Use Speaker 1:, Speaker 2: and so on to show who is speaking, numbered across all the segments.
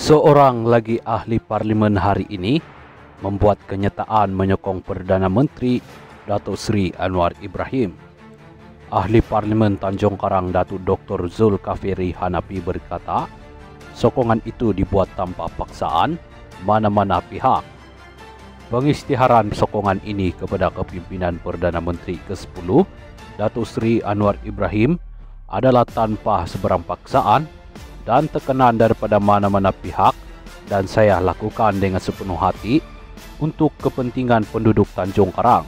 Speaker 1: Seorang lagi ahli parlimen hari ini membuat kenyataan menyokong Perdana Menteri Datuk Seri Anwar Ibrahim. Ahli Parlimen Tanjung Karang Datuk Dr. Zulkafli Hanafi berkata, sokongan itu dibuat tanpa paksaan mana-mana pihak. Pengisytiharan sokongan ini kepada kepimpinan Perdana Menteri ke-10 Datuk Seri Anwar Ibrahim adalah tanpa seberang paksaan dan tekanan daripada mana-mana pihak, dan saya lakukan dengan sepenuh hati untuk kepentingan penduduk Tanjung Karang,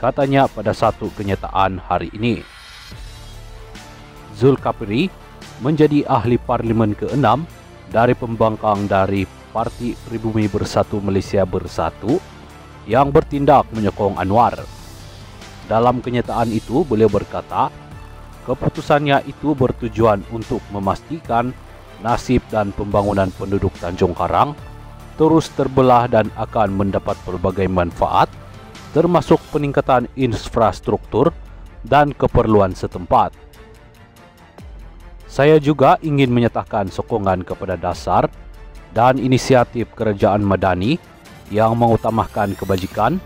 Speaker 1: katanya pada satu kenyataan hari ini. Zulkafli menjadi ahli parlimen ke-6 dari pembangkang dari Parti Pribumi Bersatu Malaysia Bersatu yang bertindak menyokong Anwar. Dalam kenyataan itu, beliau berkata, keputusannya itu bertujuan untuk memastikan nasib dan pembangunan penduduk Tanjung Karang terus terbelah dan akan mendapat pelbagai manfaat, termasuk peningkatan infrastruktur dan keperluan setempat. Saya juga ingin menyatakan sokongan kepada dasar dan inisiatif kerajaan Madani yang mengutamakan kebajikan,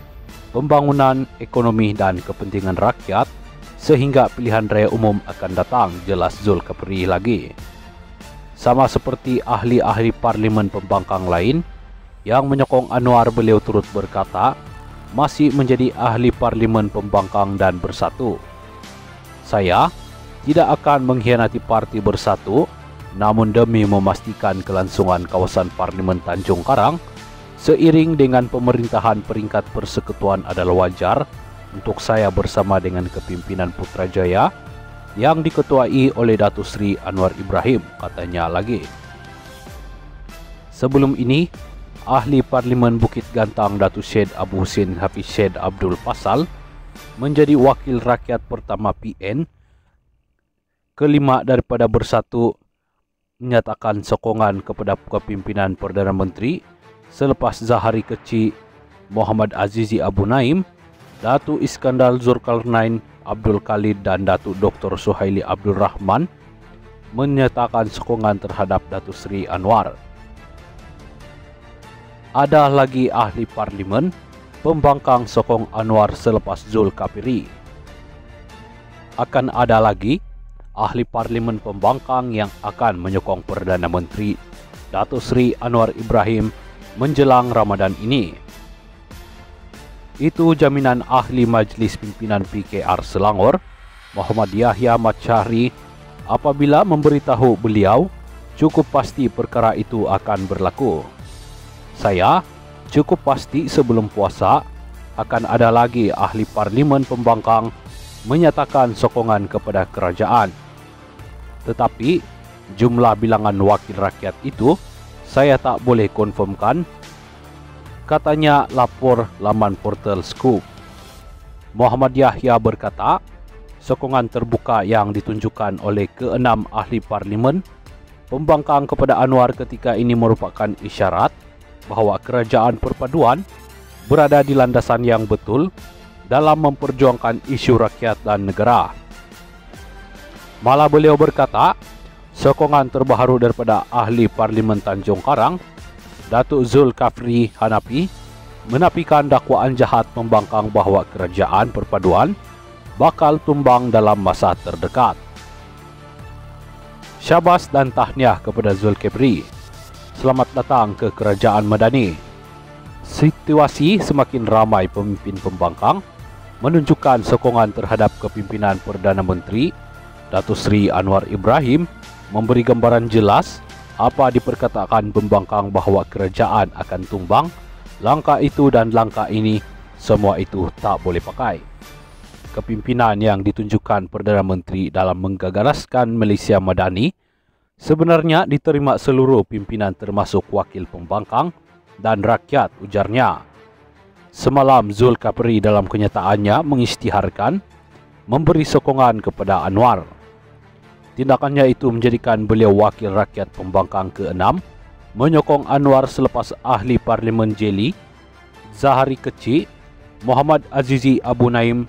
Speaker 1: pembangunan ekonomi dan kepentingan rakyat sehingga pilihan raya umum akan datang, jelas Zulkafli lagi. Sama seperti ahli-ahli parlimen pembangkang lain yang menyokong Anwar, beliau turut berkata masih menjadi ahli parlimen pembangkang dan bersatu. Saya tidak akan mengkhianati Parti Bersatu, namun demi memastikan kelangsungan kawasan parlimen Tanjung Karang seiring dengan pemerintahan peringkat persekutuan adalah wajar untuk saya bersama dengan kepimpinan Putrajaya yang diketuai oleh Datuk Seri Anwar Ibrahim, katanya lagi. Sebelum ini, ahli parlimen Bukit Gantang Datuk Syed Abu Husin Hafiz Syed Abdul Pasal menjadi wakil rakyat pertama PN kelima daripada Bersatu menyatakan sokongan kepada kepimpinan Perdana Menteri selepas Zahari Kecil Muhammad Azizi Abu Naim, Datuk Iskandar Zulkarnain Abdul Khalid dan Datuk Dr. Suhaili Abdul Rahman menyatakan sokongan terhadap Datuk Seri Anwar. Ada lagi ahli parlimen pembangkang sokong Anwar selepas Zulkafli. Akan ada lagi ahli parlimen pembangkang yang akan menyokong Perdana Menteri Datuk Seri Anwar Ibrahim menjelang Ramadan ini. Itu jaminan ahli Majlis Pimpinan PKR Selangor, Muhammad Yahya Mat Syahri, apabila memberitahu beliau cukup pasti perkara itu akan berlaku. Saya cukup pasti sebelum puasa akan ada lagi ahli parlimen pembangkang menyatakan sokongan kepada kerajaan. Tetapi jumlah bilangan wakil rakyat itu saya tak boleh konfirmkan, katanya lapor laman portal Scoop. Muhammad Yahya berkata, sokongan terbuka yang ditunjukkan oleh ke-6 ahli parlimen pembangkang kepada Anwar ketika ini merupakan isyarat bahawa kerajaan perpaduan berada di landasan yang betul dalam memperjuangkan isu rakyat dan negara. Malah beliau berkata, sokongan terbaru daripada ahli parlimen Tanjung Karang Datuk Zulkafli Hanafi menafikan dakwaan jahat membangkang bahawa kerajaan perpaduan bakal tumbang dalam masa terdekat. Syabas dan tahniah kepada Zulkafli. Selamat datang ke Kerajaan Madani. Situasi semakin ramai pemimpin pembangkang menunjukkan sokongan terhadap kepimpinan Perdana Menteri Datuk Seri Anwar Ibrahim, memberi gambaran jelas apa diperkatakan pembangkang bahawa kerajaan akan tumbang. Langkah itu dan langkah ini, semua itu tak boleh pakai. Kepimpinan yang ditunjukkan Perdana Menteri dalam menggagaskan Malaysia Madani sebenarnya diterima seluruh pimpinan termasuk wakil pembangkang dan rakyat, ujarnya. Semalam Zulkafli dalam kenyataannya mengisytiharkan memberi sokongan kepada Anwar. Tindakannya itu menjadikan beliau wakil rakyat pembangkang ke-6 menyokong Anwar selepas ahli parlimen Jeli, Zahari Kecil, Muhammad Azizi Abu Naim,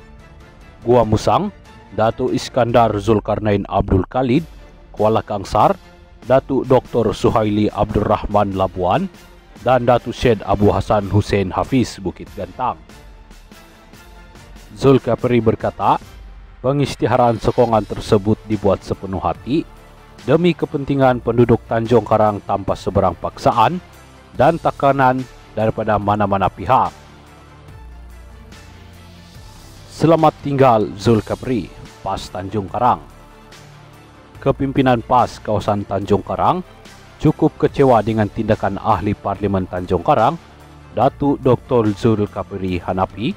Speaker 1: Gua Musang, Datuk Iskandar Zulkarnain Abdul Khalid, Kuala Kangsar, Datuk Dr. Suhaili Abdurrahman Labuan, dan Datuk Syed Abu Hasan Hussein Hafiz Bukit Gantang. Zulkifli berkata, pengisytiharan sokongan tersebut dibuat sepenuh hati demi kepentingan penduduk Tanjung Karang tanpa seberang paksaan dan tekanan daripada mana-mana pihak. Selamat tinggal Zulkifli, PAS Tanjung Karang. Kepimpinan PAS kawasan Tanjung Karang cukup kecewa dengan tindakan Ahli Parlimen Tanjung Karang, Datuk Dr. Zulkifli Hanafi,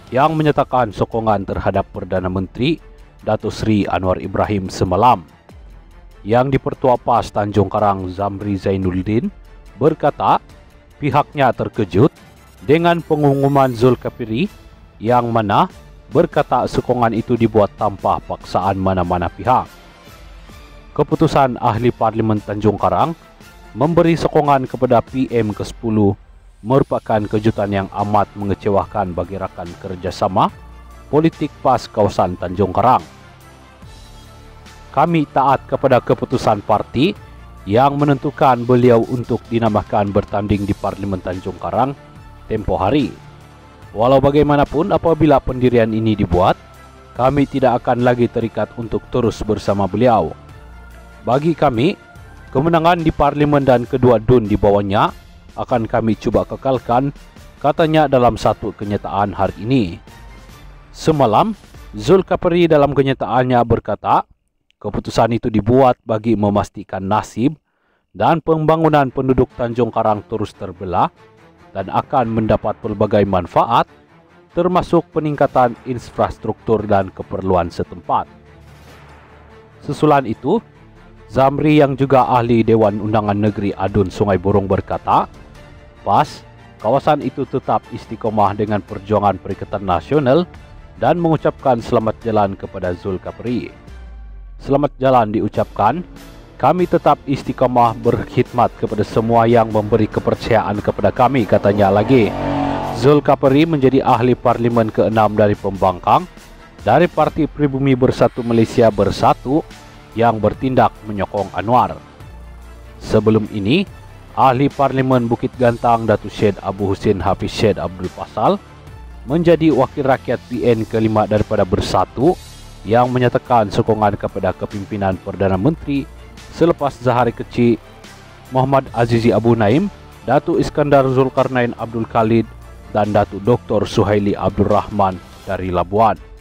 Speaker 1: yang menyatakan sokongan terhadap Perdana Menteri Datuk Seri Anwar Ibrahim semalam. Yang di-Pertua PAS Tanjung Karang Zamri Zainuddin berkata pihaknya terkejut dengan pengumuman Zulkifli yang mana berkata sokongan itu dibuat tanpa paksaan mana-mana pihak. Keputusan Ahli Parlimen Tanjung Karang memberi sokongan kepada PM ke-10 merupakan kejutan yang amat mengecewakan bagi rakan kerjasama politik PAS kawasan Tanjung Karang. Kami taat kepada keputusan parti yang menentukan beliau untuk dinamakan bertanding di Parlimen Tanjung Karang tempoh hari. Walau bagaimanapun apabila pendirian ini dibuat, kami tidak akan lagi terikat untuk terus bersama beliau. Bagi kami, kemenangan di Parlimen dan kedua DUN di bawahnya akan kami cuba kekalkan, katanya dalam satu kenyataan hari ini. Semalam, Zulkifli dalam kenyataannya berkata, keputusan itu dibuat bagi memastikan nasib dan pembangunan penduduk Tanjung Karang terus terbelah dan akan mendapat pelbagai manfaat, termasuk peningkatan infrastruktur dan keperluan setempat. Susulan itu, Zamri yang juga ahli Dewan Undangan Negeri Adun Sungai Burung berkata, PAS, kawasan itu tetap istiqomah dengan perjuangan Perikatan Nasional dan mengucapkan selamat jalan kepada Zulkifli. Selamat jalan diucapkan, kami tetap istiqomah berkhidmat kepada semua yang memberi kepercayaan kepada kami, katanya lagi. Zulkifli menjadi Ahli Parlimen ke-6 dari Pembangkang dari Parti Pribumi Bersatu Malaysia Bersatu yang bertindak menyokong Anwar. Sebelum ini, Ahli Parlimen Bukit Gantang Datuk Syed Abu Hussein Hafiz Syed Abdul Pasal menjadi wakil rakyat PN ke-5 daripada Bersatu yang menyatakan sokongan kepada kepimpinan Perdana Menteri selepas Zahari Kecil, Muhammad Azizi Abu Naim, Datuk Iskandar Zulkarnain Abdul Khalid dan Datuk Dr. Suhaili Abdurrahman dari Labuan.